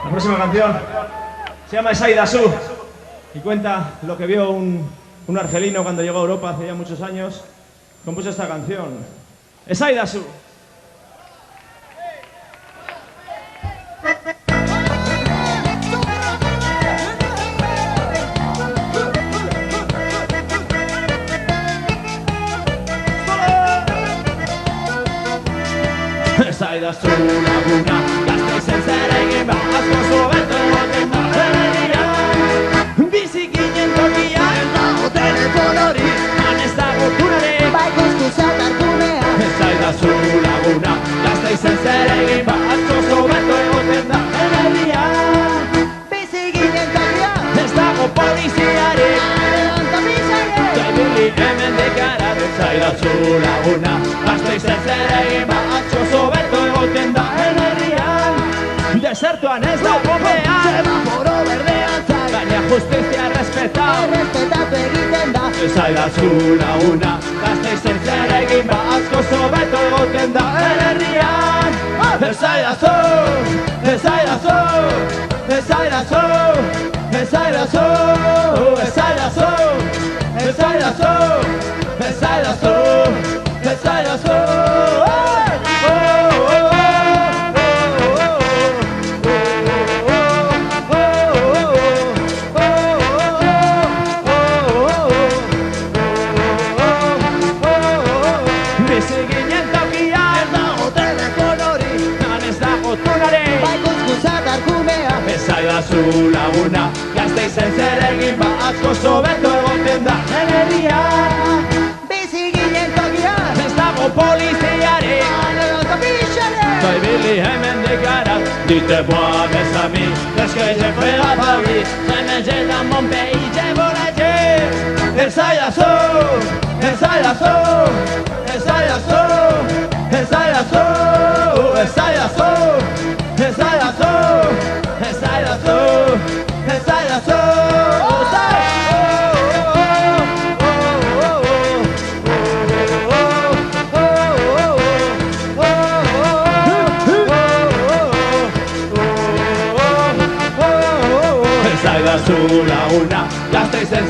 La próxima canción se llama Esaidazu y cuenta lo que vio un argelino cuando llegó a Europa hace ya muchos años. Compuso esta canción. Esaidazu. Esaidazu laguna, Gasteizen zer egin asko zobeto egoten da herrian. Bizi ginen tokia, ez dago telefonori, han ez dago tunari, bai guztuza dargunea. Esaidazu laguna, Gasteizen zer egin asko zobeto egoten da herrian. Bizi ginen tokia, ez dago poliziari, Ibili hemen dekaratu. Esaidazu laguna, Gasteizen zer egin asko zobeto egoten da herrian. Desertuan ez da bombea, semaforo berdean zai, baina justizia errespetatu egiten da. Esaidazu laguna, Gasteizen zer egin asko zobeto egoten da herrian. Esaidazu, esaidazu, esaidazu, esaidazu, esaidazu, esaidazu, esaidazu, esaidazu. Bizi ginen tokia, ez dago telefonori, han ez dago tunari, bai guztuza dargunea. Esaidazu laguna, Gasteizen zer egin asko zobeto egoten da herrian. Bizi ginen tokia, ez dago poliziari, Ibili hemen dekaratu. Dites-moi mes amis, qu'est-ce que j'ai fait à Paris? J'ai dans mon pays, j'ai voyagé. Esaidazu, esaidazu, esaidazu, esaidazu, esaidazu, esaidazu, esaidazu, esaidazu. Esaidazu laguna, Gasteizen